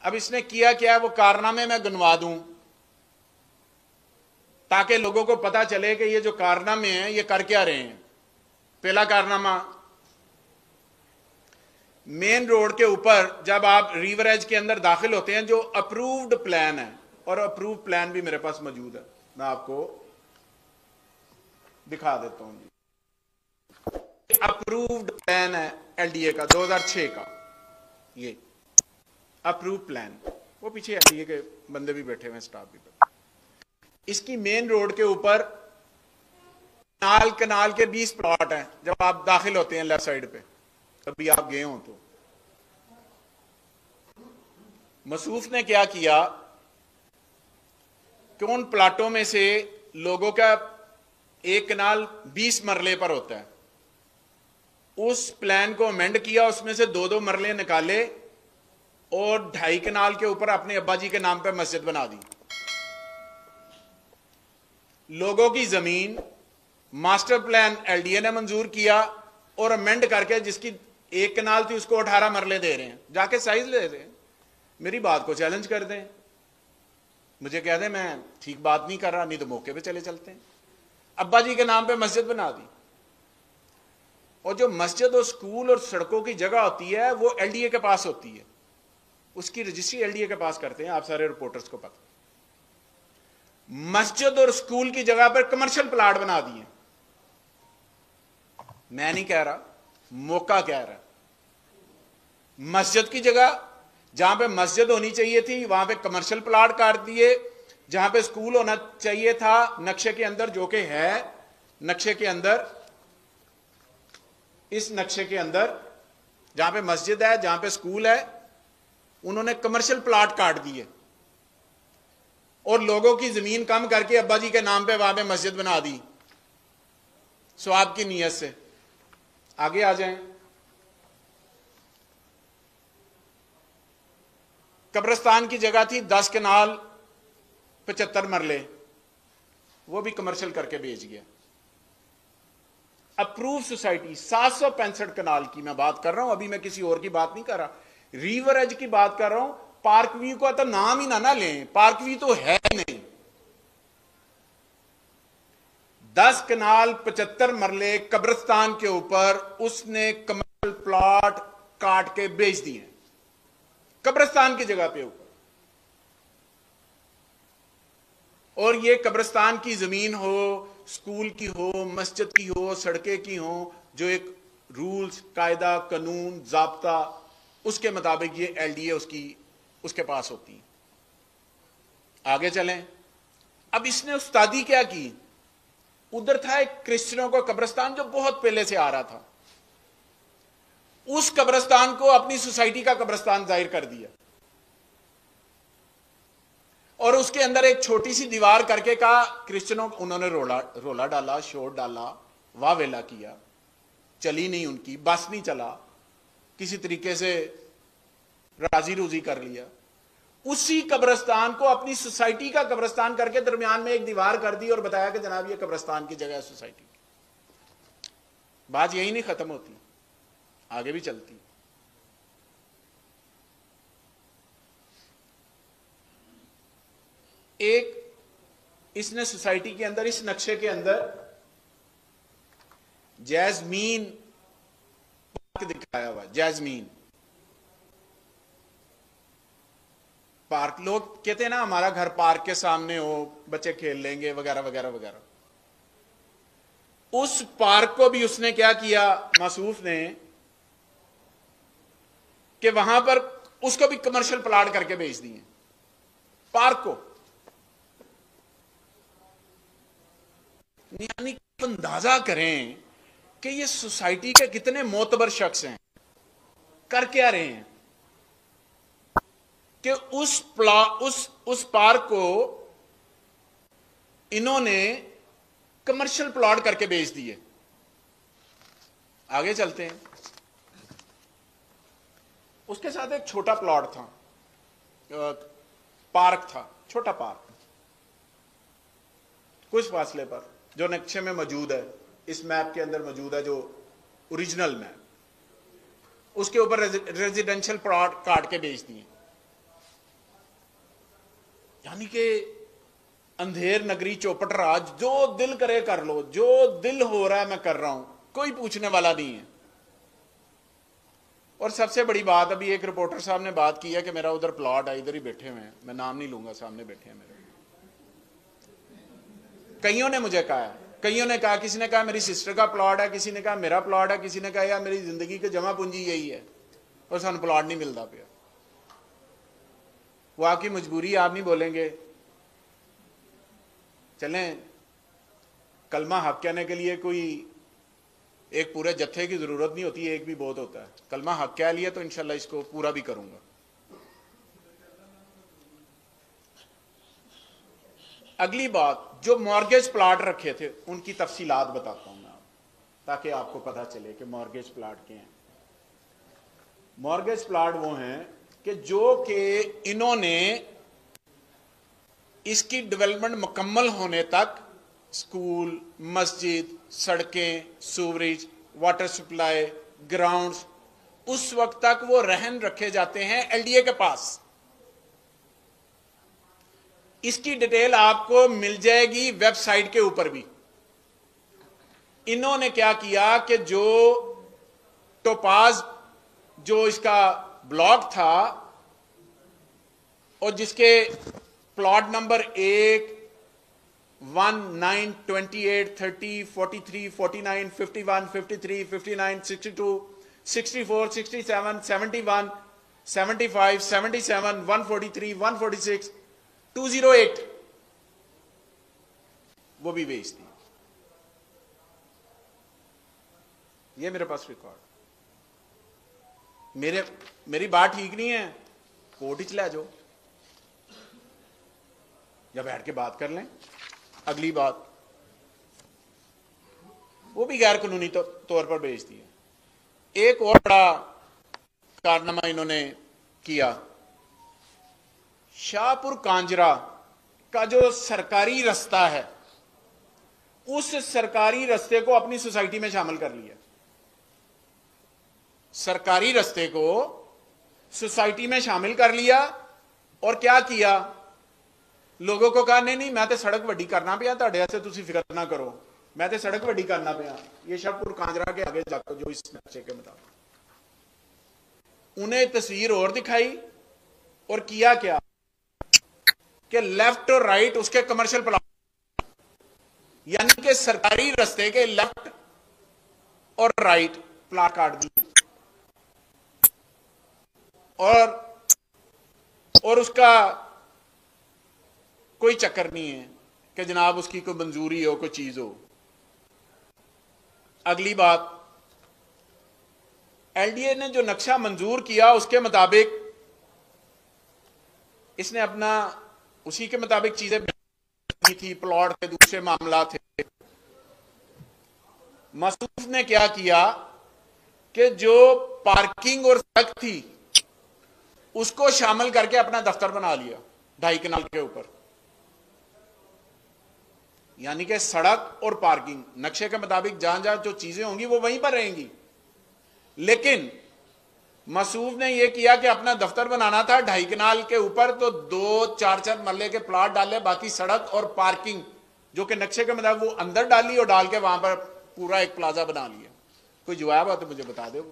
अब इसने किया क्या, वो कारनामे मैं गिनवा दूं ताकि लोगों को पता चले कि ये जो कारनामे हैं ये कर क्या रहे हैं। पहला कारनामा, मेन रोड के ऊपर जब आप रिवर एज के अंदर दाखिल होते हैं, जो अप्रूव्ड प्लान है, और अप्रूव्ड प्लान भी मेरे पास मौजूद है, मैं आपको दिखा देता हूं जी। अप्रूव्ड प्लान है एलडीए का 2006 का, ये अप्रूव प्लान। वो पीछे एलडीए के बंदे भी बैठे हुए हैं, स्टाफ भी बैठे। इसकी मेन रोड के ऊपर कनाल के 20 प्लॉट हैं जब आप दाखिल होते हैं लेफ्ट साइड पे, कभी आप गए हो तो। मसूफ ने क्या किया कि उन प्लाटों में से लोगों का एक कनाल 20 मरले पर होता है, उस प्लान को अमेंड किया, उसमें से 2-2 मरले निकाले और 2.5 कनाल के ऊपर अपने अब्बा जी के नाम पे मस्जिद बना दी। लोगों की जमीन मास्टर प्लान एलडीए ने मंजूर किया और अमेंड करके जिसकी 1 कनाल थी उसको 18 मरले दे रहे हैं। जाके साइज ले रहे हैं। मेरी बात को चैलेंज कर दें, मुझे कह दें मैं ठीक बात नहीं कर रहा, नहीं तो मौके पे चले चलते हैं। अब्बा जी के नाम पे मस्जिद बना दी, और जो मस्जिद और स्कूल और सड़कों की जगह होती है वो एलडीए के पास होती है, उसकी रजिस्ट्री एलडीए के पास करते हैं। आप सारे रिपोर्टर्स को पता, मस्जिद और स्कूल की जगह पर कमर्शियल प्लाट बना दिए। मैं नहीं कह रहा, मौका कह रहा। मस्जिद की जगह जहां पे मस्जिद होनी चाहिए थी वहां पे कमर्शियल प्लाट काट दिए, जहां पे स्कूल होना चाहिए था नक्शे के अंदर, जो कि है नक्शे के अंदर, इस नक्शे के अंदर जहां पे मस्जिद है, जहां पे स्कूल है, उन्होंने कमर्शियल प्लाट काट दिए और लोगों की जमीन कम करके अब्बा जी के नाम पे वहां पे मस्जिद बना दी, सवाब की नीयत से। आगे आ जाएं। कब्रिस्तान की जगह थी 10 कनाल 75 मरले, वो भी कमर्शियल करके बेच गया। अप्रूव सोसाइटी 765 कनाल की मैं बात कर रहा हूं, अभी मैं किसी और की बात नहीं कर रहा, रिवर एज की बात कर रहा हूं। पार्क व्यू का तो नाम ही ना लें, पार्क व्यू तो है नहीं। 10 कनाल 75 मरले कब्रिस्तान के ऊपर उसने कमर्शियल प्लॉट काट के बेच दिए, कब्रिस्तान की जगह पे ऊपर। और ये कब्रिस्तान की जमीन हो, स्कूल की हो, मस्जिद की हो, सड़कें की हो, जो एक रूल्स, कायदा, कानून, जाब्ता, उसके मुताबिक ये एलडीए उसके पास होती है। आगे चलें। अब इसने उस्तादी क्या की, उधर था एक क्रिश्चियनों का कब्रिस्तान जो बहुत पहले से आ रहा था, उस कब्रिस्तान को अपनी सोसाइटी का कब्रिस्तान जाहिर कर दिया और उसके अंदर एक छोटी सी दीवार करके कहा क्रिश्चियनों, उन्होंने रोला डाला, शोर डाला, वावेला किया, चली नहीं उनकी, बस नहीं चला, किसी तरीके से राजी रूजी कर लिया। उसी कब्रिस्तान को अपनी सोसाइटी का कब्रिस्तान करके दरमियान में एक दीवार कर दी और बताया कि जनाब ये कब्रिस्तान की जगह है सोसाइटी की। बात यही नहीं खत्म होती, आगे भी चलती। एक इसने सोसाइटी के अंदर, इस नक्शे के अंदर जैस्मीन पार्क दिखाया हुआ, जैस्मीन पार्क। लोग कहते हैं ना हमारा घर पार्क के सामने हो, बच्चे खेल लेंगे वगैरह वगैरह वगैरह। उस पार्क को भी उसने क्या किया मसूफ ने, कि वहां पर उसको भी कमर्शियल प्लाट करके बेच दिए पार्क को। यानी अंदाजा करें कि ये सोसाइटी के कितने मोतबर शख्स हैं, कर क्या रहे हैं कि उस पार्क को इन्होंने कमर्शियल प्लॉट करके बेच दिए। आगे चलते हैं। उसके साथ एक छोटा प्लॉट था, पार्क था, छोटा पार्क, कुछ फासले पर, जो नक्शे में मौजूद है, इस मैप के अंदर मौजूद है, जो ओरिजिनल मैप, उसके ऊपर रेजिडेंशियल प्लॉट काट के बेच दिए। यानी कि अंधेर नगरी चौपट राज, जो दिल करे कर लो, जो दिल हो रहा है मैं कर रहा हूं, कोई पूछने वाला नहीं है। और सबसे बड़ी बात, अभी एक रिपोर्टर साहब ने बात की है कि मेरा उधर प्लॉट है, इधर ही बैठे हुए हैं, मैं नाम नहीं लूंगा, सामने बैठे हैं मेरे। कईयों ने मुझे कहा है, कईयों ने कहा, किसी ने कहा मेरी सिस्टर का प्लॉट है, किसी ने कहा मेरा प्लॉट है, किसी ने कहा यार मेरी जिंदगी की जमा पूंजी यही है और सानू प्लॉट नहीं मिलता पिया। वो आपकी मजबूरी, आप नहीं बोलेंगे। चलें, कलमा हक कहने के लिए कोई एक पूरे जत्थे की जरूरत नहीं होती, एक भी बहुत होता है। कलमा हक कह लिया तो इंशाल्लाह इसको पूरा भी करूंगा। अगली बात, जो मॉर्गेज प्लाट रखे थे उनकी तफसीलात बताता हूं मैं आपको, ताकि आपको पता चले कि मॉर्गेज प्लाट क्या हैं। मॉर्गेज प्लाट वो हैं कि जो कि इन्होंने इसकी डेवलपमेंट मुकम्मल होने तक स्कूल, मस्जिद, सड़कें, सूवरेज, वाटर सप्लाई, ग्राउंड्स, उस वक्त तक वो रहन रखे जाते हैं एलडीए के पास। इसकी डिटेल आपको मिल जाएगी वेबसाइट के ऊपर भी। इन्होंने क्या किया कि जो टोपाज, जो इसका ब्लॉक था और जिसके प्लॉट नंबर 1, 1, 9, 28, 30, 43, 49, 51, 53, 59, 62, 64, 67, 71, 75, 77, 143, 146, 208, वो भी बेच दी। ये मेरे पास रिकॉर्ड। मेरी बात ठीक नहीं है, कोर्ट ही चला जाओ या बैठ के बात कर लें। अगली बात, वो भी गैर कानूनी तौर पर बेच दिया। एक और बड़ा कारनामा इन्होंने किया, शाहपुर कांजरा का जो सरकारी रास्ता है, उस सरकारी रास्ते को अपनी सोसाइटी में शामिल कर लिया। सरकारी रास्ते को सोसाइटी में शामिल कर लिया और क्या किया, लोगों को कहा नहीं नहीं मैं तो सड़क वड्डी करना पिया, तुहाडे से तुसी फिक्र ना करो, मैं तो सड़क वड्डी करना पिया। ये शाहपुर कांजरा के आगे जाकर जो इस नक्शे के मुताबिक, उन्हें तस्वीर और दिखाई और किया क्या कि लेफ्ट और राइट उसके कमर्शियल प्लॉट, यानी कि सरकारी रास्ते के लेफ्ट और राइट प्लॉट काट दिए और उसका कोई चक्कर नहीं है कि जनाब उसकी कोई मंजूरी हो, कोई चीज हो। अगली बात, एलडीए ने जो नक्शा मंजूर किया उसके मुताबिक इसने अपना उसी के मुताबिक चीजें की थी, प्लॉट थे, दूसरे मामला थे। मसूफ ने क्या किया कि जो पार्किंग और सड़क थी उसको शामिल करके अपना दफ्तर बना लिया 2.5 कनाल के ऊपर। यानी कि सड़क और पार्किंग नक्शे के मुताबिक जहां जहां जो चीजें होंगी वो वहीं पर रहेंगी, लेकिन मसूफ ने यह किया कि अपना दफ्तर बनाना था 2.5 कनाल के ऊपर, तो 2-4 मरले के प्लॉट डाले, बाकी सड़क और पार्किंग जो कि नक्शे के मुताबिक वो अंदर डाली और डाल के वहां पर पूरा एक प्लाजा बना लिया। कोई जवाब है तो मुझे बता दो।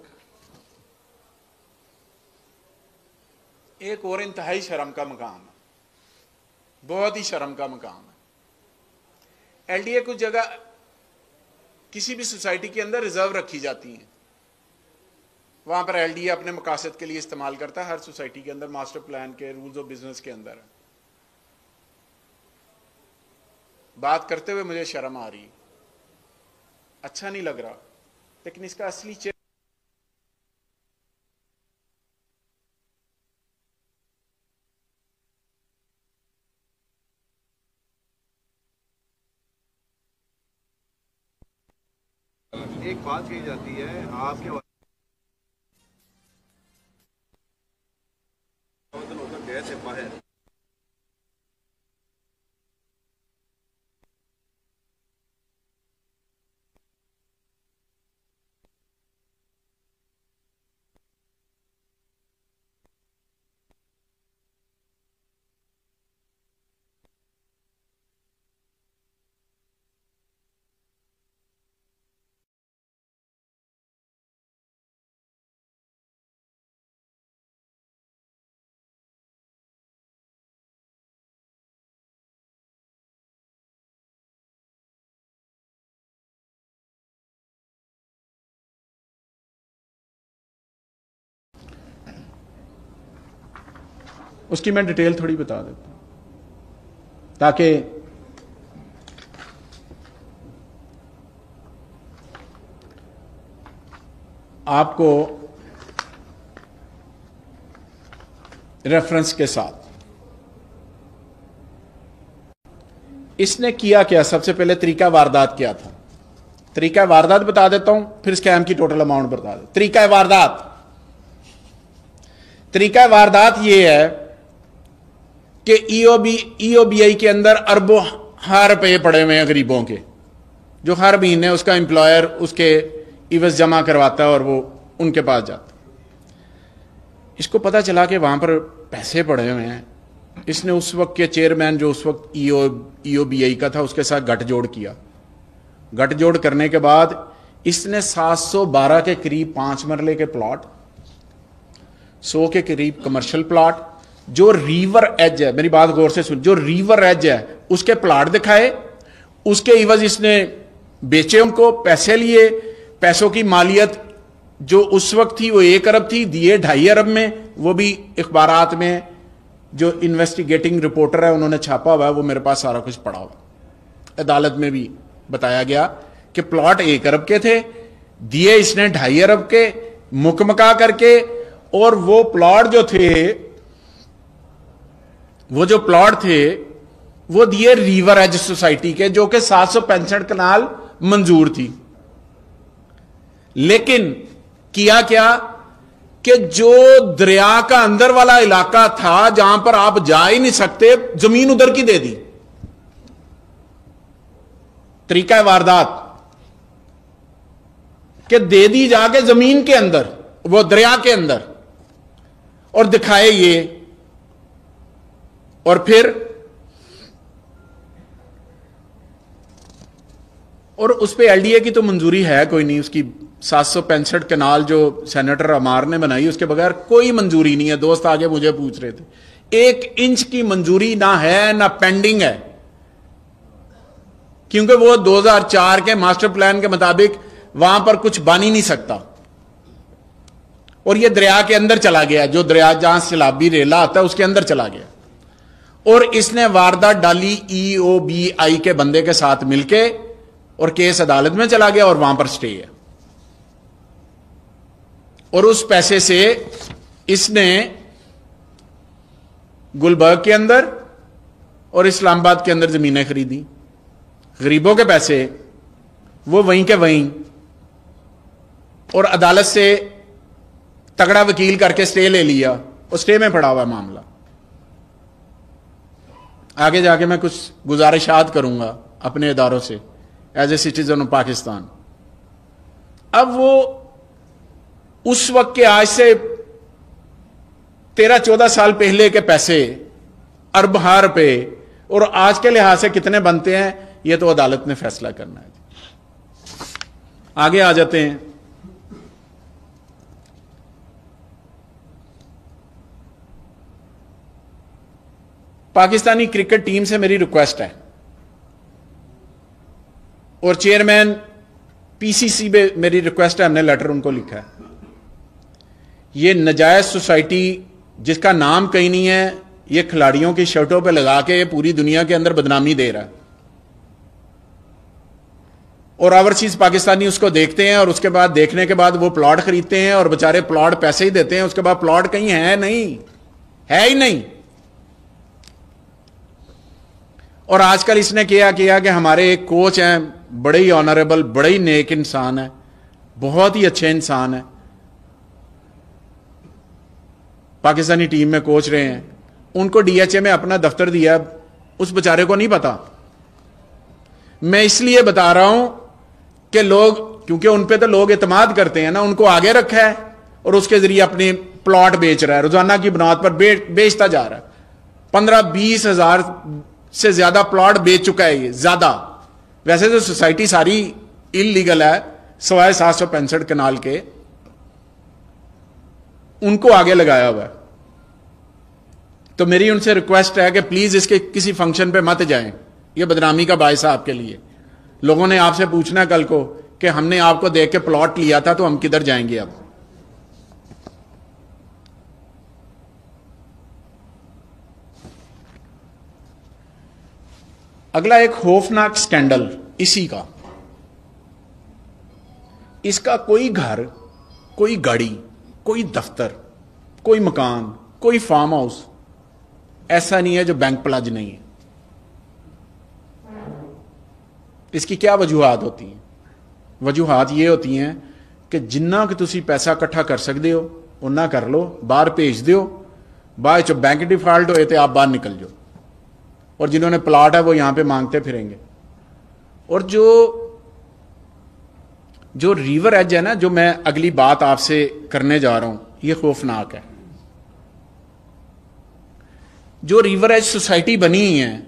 एक और इंतहाई शर्म का मकाम है, बहुत ही शर्म का मकाम है। एलडीए कुछ जगह किसी भी सोसाइटी के अंदर रिजर्व रखी जाती हैं, वहां पर एलडीए अपने मकासद के लिए इस्तेमाल करता है, हर सोसाइटी के अंदर मास्टर प्लान के रूल्स ऑफ बिजनेस के अंदर। बात करते हुए मुझे शर्म आ रही, अच्छा नहीं लग रहा, लेकिन इसका असली चेहरा एक बात कही जाती है आपके होकर गए थे बाहर, उसकी मैं डिटेल थोड़ी बता देता हूं ताकि आपको रेफरेंस के साथ। इसने किया क्या, सबसे पहले तरीका वारदात क्या था। तरीका वारदात बता देता हूं, फिर स्कैम की टोटल अमाउंट बता दे। तरीका वारदात यह है कि ईओबीआई के अंदर अरबों रुपए पड़े हुए हैं गरीबों के, जो हर महीने उसका एम्प्लॉयर उसके इवज जमा करवाता है और वो उनके पास जाता। इसको पता चला कि वहां पर पैसे पड़े हुए हैं। इसने उस वक्त के चेयरमैन जो उस वक्त ईओबीआई का था उसके साथ गठजोड़ किया। गठजोड़ करने के बाद इसने 712 के करीब 5 मरले के प्लॉट, 100 के करीब कमर्शियल प्लॉट, जो रिवर एज है, मेरी बात गौर से सुन, जो रिवर एज है उसके प्लॉट दिखाए, उसके इवज इसने बेचे, उनको पैसे लिए। पैसों की मालियत जो उस वक्त थी वो 1 अरब थी, दिए 2.5 अरब में। वो भी इख्बारात में जो इन्वेस्टिगेटिंग रिपोर्टर है उन्होंने छापा हुआ है, वो मेरे पास सारा कुछ पड़ा हुआ। अदालत में भी बताया गया कि प्लॉट 1 अरब के थे, दिए इसने 2.5 अरब के मुकमका करके। और वो प्लॉट जो थे वो दिए रिवर एज सोसाइटी के, जो कि 765 कनाल मंजूर थी। लेकिन किया क्या कि जो दरिया का अंदर वाला इलाका था जहां पर आप जा ही नहीं सकते, जमीन उधर की दे दी। तरीका है वारदात कि दे दी जाके जमीन के अंदर, वो दरिया के अंदर, और दिखाए ये। और फिर और उस पे एलडीए की तो मंजूरी है कोई नहीं, उसकी 765 कनाल जो सेनेटर अमार ने बनाई उसके बगैर कोई मंजूरी नहीं है। दोस्त आगे मुझे पूछ रहे थे, 1 इंच की मंजूरी ना है ना पेंडिंग है, क्योंकि वो 2004 के मास्टर प्लान के मुताबिक वहां पर कुछ बन ही नहीं सकता। और ये दरिया के अंदर चला गया, जो दरिया जहां सैलाबी रेला आता है उसके अंदर चला गया। और इसने वारदात डाली ईओबीआई के बंदे के साथ मिलके, और केस अदालत में चला गया और वहां पर स्टे है। और उस पैसे से इसने गुलबर्ग के अंदर और इस्लामाबाद के अंदर जमीनें खरीदी। गरीबों के पैसे वो वहीं के वहीं, और अदालत से तगड़ा वकील करके स्टे ले लिया, और स्टे में पड़ा हुआ मामला। आगे जाके मैं कुछ गुजारिशात करूंगा अपने इदारों से as a citizen of Pakistan. अब वो उस वक्त के आज से 13-14 साल पहले के पैसे अरब रुपए, और आज के लिहाज से कितने बनते हैं ये तो अदालत ने फैसला करना है। आगे आ जाते हैं। पाकिस्तानी क्रिकेट टीम से मेरी रिक्वेस्ट है, और चेयरमैन पीसीसी पे मेरी रिक्वेस्ट है, हमने लेटर उनको लिखा है। ये नाजायज सोसाइटी जिसका नाम कहीं नहीं है, ये खिलाड़ियों की शर्टों पे लगा के पूरी दुनिया के अंदर बदनामी दे रहा है, और ओवरसीज पाकिस्तानी उसको देखते हैं, और उसके बाद देखने के बाद वो प्लॉट खरीदते हैं, और बेचारे प्लॉट पैसे ही देते हैं, उसके बाद प्लॉट कहीं है ही नहीं। और आजकल इसने किया कि हमारे एक कोच हैं, बड़े ही ऑनरेबल, बड़े ही नेक इंसान है, बहुत ही अच्छे इंसान है, पाकिस्तानी टीम में कोच रहे हैं, उनको डीएचए में अपना दफ्तर दिया। उस बेचारे को नहीं पता। मैं इसलिए बता रहा हूं कि लोग, क्योंकि उन पे तो लोग एतमाद करते हैं ना, उनको आगे रखा है और उसके जरिए अपने प्लॉट बेच रहा है, रोजाना की बुनियाद पर बेचता जा रहा है। 15-20 हजार से ज्यादा प्लॉट बेच चुका है ये, ज्यादा। वैसे तो सोसाइटी सारी इलीगल है, सवाए 765 कनाल के, उनको आगे लगाया हुआ है। तो मेरी उनसे रिक्वेस्ट है कि प्लीज इसके किसी फंक्शन पे मत जाएं, ये बदनामी का बायस है आपके लिए। लोगों ने आपसे पूछना कल को कि हमने आपको देख के प्लॉट लिया था तो हम किधर जाएंगे अब। अगला एक खौफनाक स्कैंडल इसी का, इसका कोई घर, कोई गाड़ी, कोई दफ्तर, कोई मकान, कोई फार्म हाउस ऐसा नहीं है जो बैंक प्लज नहीं है। इसकी क्या वजूहात होती हैं? वजूहात ये होती हैं कि जिन्ना कि तुसी पैसा इकट्ठा कर सकते हो उन्ना कर लो, बाहर भेज दो, बाद चो बैंक डिफॉल्ट होए तो आप बाहर निकल जाओ, और जिन्होंने प्लाट है वो यहां पे मांगते फिरेंगे। और जो रिवर एज है ना, जो मैं अगली बात आपसे करने जा रहा हूं, ये खौफनाक है। जो रिवर एज सोसाइटी बनी है,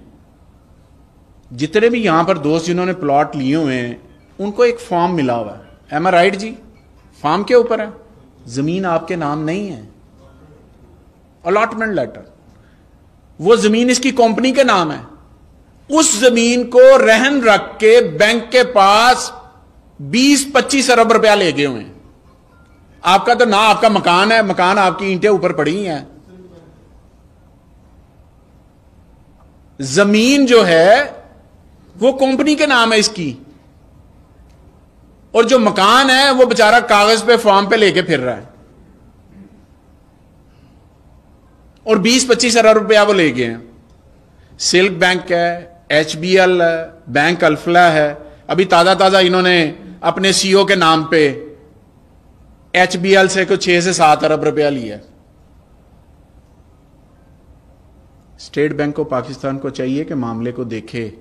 जितने भी यहां पर दोस्त जिन्होंने प्लॉट लिए हुए हैं उनको एक फॉर्म मिला हुआ है। एम आई राइट जी? फॉर्म के ऊपर है, जमीन आपके नाम नहीं है, अलॉटमेंट लेटर, वो जमीन इसकी कंपनी के नाम है। उस जमीन को रहन रख के बैंक के पास 20-25 अरब रुपया ले गए हुए हैं। आपका तो ना आपका मकान है, मकान आपकी ईंटें ऊपर पड़ी हैं। जमीन जो है वो कंपनी के नाम है इसकी, और जो मकान है वो बेचारा कागज पे फॉर्म पे लेके फिर रहा है, और 20-25 अरब रुपया वो ले गए हैं। सिल्क बैंक है, HBL है, बैंक अल्फला है। अभी ताजा ताजा इन्होंने अपने सीईओ के नाम पे HBL से कुछ 6 से 7 अरब रुपया लिया। स्टेट बैंक ऑफ पाकिस्तान को चाहिए कि मामले को देखे,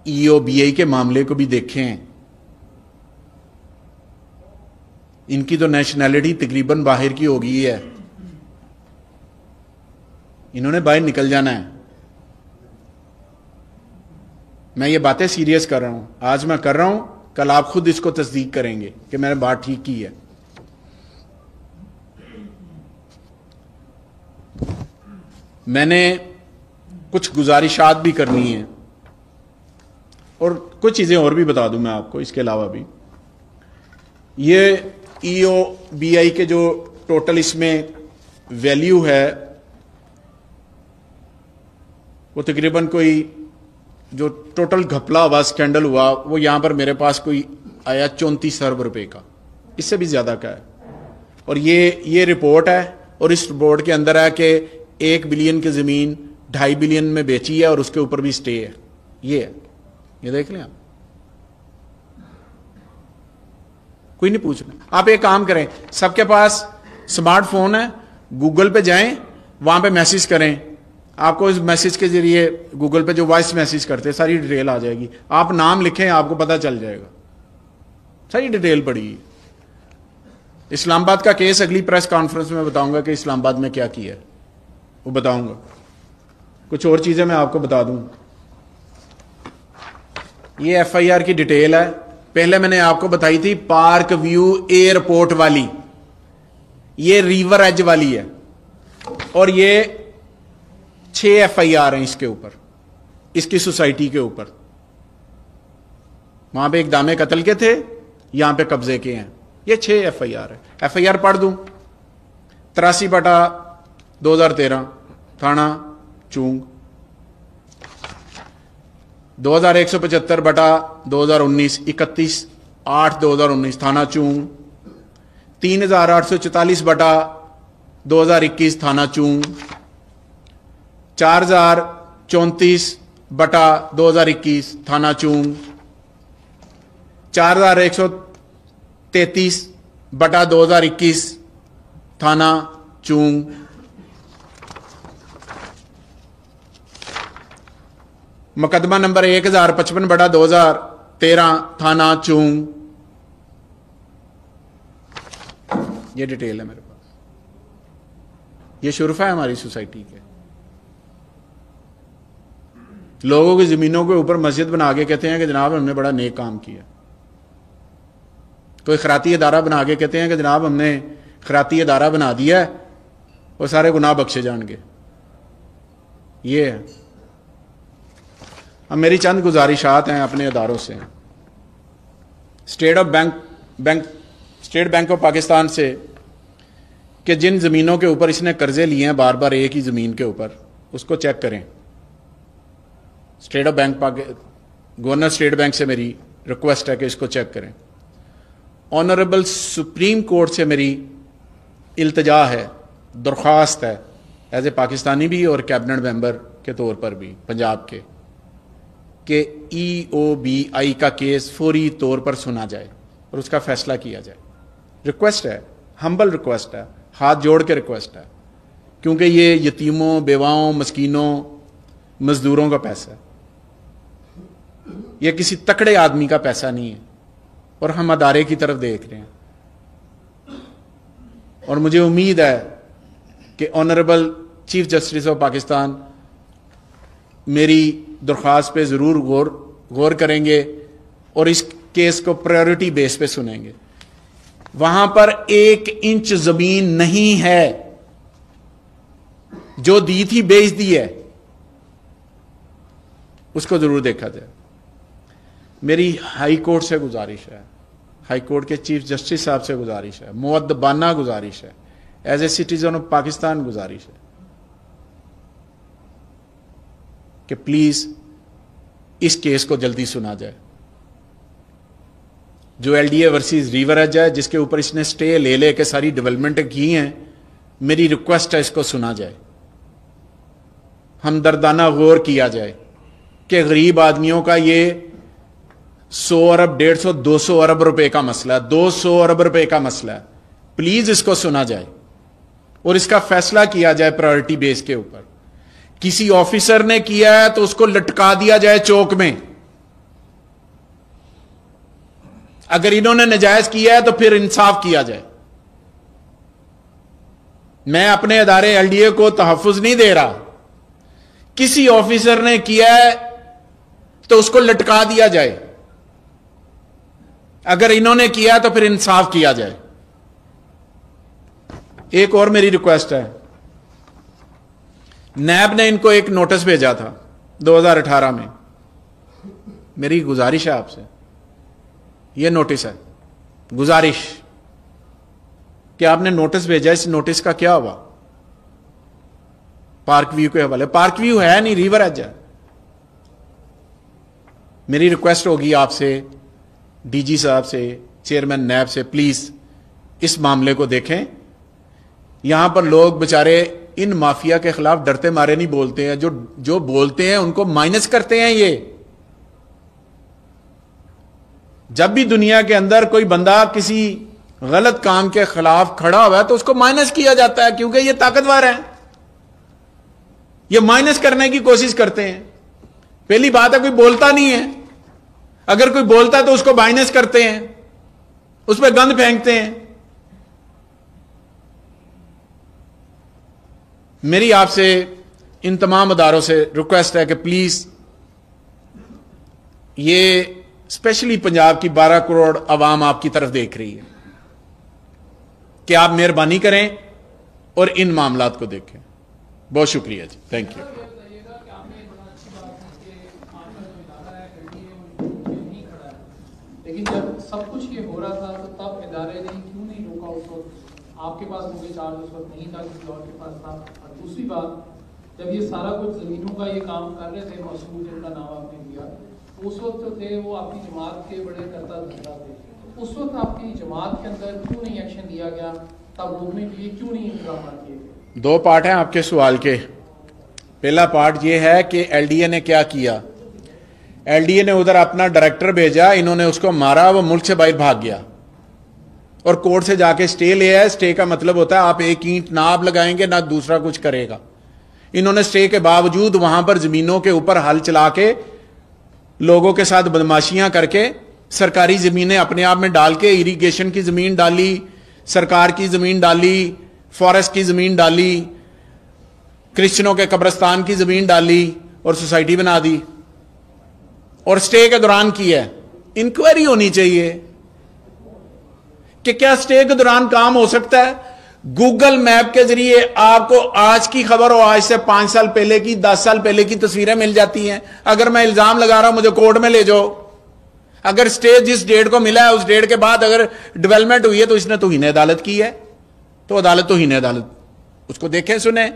EOBI के मामले को भी देखें। इनकी तो नेशनैलिटी तकरीबन बाहर की हो गई है, इन्होंने बाहर निकल जाना है। मैं ये बातें सीरियस कर रहा हूं, आज मैं कर रहा हूं, कल आप खुद इसको तस्दीक करेंगे कि मैंने बात ठीक की है। मैंने कुछ गुजारिशात भी करनी है और कुछ चीजें और भी बता दूं मैं आपको इसके अलावा भी। ये EOBI के जो टोटल इसमें वैल्यू है वो तकरीबन कोई, जो टोटल घपला हुआ, स्कैंडल हुआ, वो यहां पर मेरे पास कोई आया 34 अरब रुपए का, इससे भी ज्यादा का है। और ये रिपोर्ट है, और इस रिपोर्ट के अंदर है कि 1 बिलियन की जमीन 2.5 बिलियन में बेची है और उसके ऊपर भी स्टे है। ये देख लें आप, कोई नहीं पूछना। आप एक काम करें, सबके पास स्मार्टफोन है, गूगल पे जाएं, वहां पे मैसेज करें, आपको इस मैसेज के जरिए गूगल पे जो वॉइस मैसेज करते हैं सारी डिटेल आ जाएगी। आप नाम लिखें, आपको पता चल जाएगा, सारी डिटेल पड़ी। इस्लामाबाद का केस अगली प्रेस कॉन्फ्रेंस में बताऊंगा कि इस्लामाबाद में क्या किया है, वो बताऊंगा। कुछ और चीजें मैं आपको बता दूं। ये FIR की डिटेल है। पहले मैंने आपको बताई थी पार्क व्यू एयरपोर्ट वाली, ये रिवर एज वाली है, और ये 6 FIR हैं इसके ऊपर, इसकी सोसाइटी के ऊपर। वहां पे इक़दाम कत्ल के थे, यहां पे कब्जे के हैं। ये 6 FIR है। FIR पढ़ दूं, 83/2013 थाना चूंग, 2175/2019 31/8/2019 थाना चूंग, 3844/2021 थाना चूंग, 4034/2021 थाना चूंग, 4133/2021 थाना चूंग, मुकदमा नंबर 1055/2013 थाना चूंग। ये डिटेल है मेरे पास। ये शुरफा है हमारी सोसाइटी के। लोगों की जमीनों के ऊपर मस्जिद बना के कहते हैं कि जनाब हमने बड़ा नेक काम किया। कोई खराती अदारा बना के कहते हैं कि जनाब हमने खराती अदारा बना दिया है, वो सारे गुनाह बख्शे जाएंगे। ये है। अब मेरी चंद गुजारिशात हैं अपने अदारों से, स्टेट बैंक ऑफ पाकिस्तान से, कि जिन ज़मीनों के ऊपर इसने कर्जे लिए हैं बार बार एक ही ज़मीन के ऊपर, उसको चेक करें। State of bank governor state bank से मेरी रिक्वेस्ट है कि इसको चेक करें। ऑनरेबल सुप्रीम कोर्ट से मेरी इल्तजा है, दरख्वास्त है, एज ए पाकिस्तानी भी और कैबिनेट मेंबर के तौर पर भी पंजाब के, कि EOBI का केस फौरी तौर पर सुना जाए और उसका फैसला किया जाए। रिक्वेस्ट है, हम्बल रिक्वेस्ट है, हाथ जोड़ के रिक्वेस्ट है, क्योंकि ये यतीमों, बेवाओं, मस्कीनों, मजदूरों का पैसा है। यह किसी तकड़े आदमी का पैसा नहीं है और हम अदारे की तरफ देख रहे हैं। और मुझे उम्मीद है कि honourable chief justice of Pakistan मेरी दरख्वास्त पे जरूर गौर करेंगे और इस केस को प्रायोरिटी बेस पे सुनेंगे। वहां पर 1 इंच जमीन नहीं है, जो दी थी बेच दी है, उसको जरूर देखा जाए। मेरी हाई कोर्ट से गुजारिश है, हाई कोर्ट के चीफ जस्टिस साहब से गुजारिश है, मुअद्दबाना गुजारिश है, as a citizen of Pakistan गुजारिश है कि प्लीज इस केस को जल्दी सुना जाए। जो LDA वर्सेस रिवर एज है, जिसके ऊपर इसने स्टे ले लेके सारी डेवलपमेंट की हैं, मेरी रिक्वेस्ट है इसको सुना जाए, हमदर्दाना गौर किया जाए कि गरीब आदमियों का ये 100 अरब 150 200 अरब रुपए का मसला है, 200 अरब रुपए का मसला है। प्लीज इसको सुना जाए और इसका फैसला किया जाए प्रायोरिटी बेस के ऊपर। किसी ऑफिसर ने किया है तो उसको लटका दिया जाए चौक में। अगर इन्होंने नजायज किया है तो फिर इंसाफ किया जाए। मैं अपने अदारे LDA को तहफ्फुज नहीं दे रहा, किसी ऑफिसर ने किया है तो उसको लटका दिया जाए। अगर इन्होंने किया तो फिर इंसाफ किया जाए। एक और मेरी रिक्वेस्ट है, नैब ने इनको एक नोटिस भेजा था 2018 में। मेरी गुजारिश है आपसे, यह नोटिस है, गुजारिश कि आपने नोटिस भेजा, इस नोटिस का क्या हुआ? पार्क व्यू के हवाले, पार्क व्यू है नहीं, रिवर एज है। मेरी रिक्वेस्ट होगी आपसे, DG साहब से, चेयरमैन नैब से, प्लीज इस मामले को देखें। यहां पर लोग बेचारे इन माफिया के खिलाफ डरते मारे नहीं बोलते हैं, जो बोलते हैं उनको माइनस करते हैं। ये जब भी दुनिया के अंदर कोई बंदा किसी गलत काम के खिलाफ खड़ा हुआ है तो उसको माइनस किया जाता है, क्योंकि ये ताकतवर है, ये माइनस करने की कोशिश करते हैं। पहली बात है, कोई बोलता नहीं है, अगर कोई बोलता है तो उसको माइनस करते हैं, उस पर गंद फेंकते हैं। मेरी आपसे इन तमाम अदारों से रिक्वेस्ट है कि प्लीज ये स्पेशली पंजाब की 12 करोड़ आवाम आपकी तरफ देख रही है कि आप मेहरबानी करें और इन मामलात को देखें। बहुत शुक्रिया जी, थैंक यू। लेकिन जब सब कुछ ये हो रहा था तो तब इदारे ने क्यों नहीं रोका? उस वक्त आपके पास मोबाइल चार्ज उस वक्त नहीं था, किसी और के पास था। और दूसरी बात, जब ये सारा कुछ जमीनों का ये काम कर रहे थे, मसूद जिनका नाम आपने लिया, उस वक्त जो थे वो आपकी जमात के बड़े करता धरता थे। तो उस वक्त आपकी जमात के अंदर क्यों नहीं एक्शन लिया गया? तब रोकने के लिए क्यों नहीं इंतजाम किए गए? 2 पार्ट हैं आपके सवाल के। पहला पार्ट ये है कि LDA ने क्या किया। LDA ने उधर अपना डायरेक्टर भेजा, इन्होंने उसको मारा, वो मुल्क से बाहर भाग गया और कोर्ट से जाके स्टे ले आया। स्टे का मतलब होता है आप एक ईंट ना आप लगाएंगे ना दूसरा कुछ करेगा। इन्होंने स्टे के बावजूद वहां पर जमीनों के ऊपर हल चला के, लोगों के साथ बदमाशियां करके, सरकारी जमीनें अपने आप में डाल के, इरिगेशन की जमीन डाली, सरकार की जमीन डाली, फॉरेस्ट की जमीन डाली, क्रिश्चियनों के कब्रिस्तान की जमीन डाली और सोसाइटी बना दी। और स्टे के दौरान की है। इंक्वायरी होनी चाहिए कि क्या स्टे के दौरान काम हो सकता है। गूगल मैप के जरिए आपको आज की खबर हो, आज से 5 साल पहले की, 10 साल पहले की तस्वीरें मिल जाती हैं। अगर मैं इल्जाम लगा रहा हूं, मुझे कोर्ट में ले जाओ। अगर स्टे जिस डेट को मिला है उस डेट के बाद अगर डेवलपमेंट हुई है तो इसने तौहीन अदालत की है, तो अदालत तौहीन अदालत, उसको देखें सुने।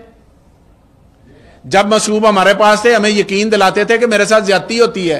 जब मसरूब हमारे पास थे हमें यकीन दिलाते थे कि मेरे साथ ज्यादती होती है,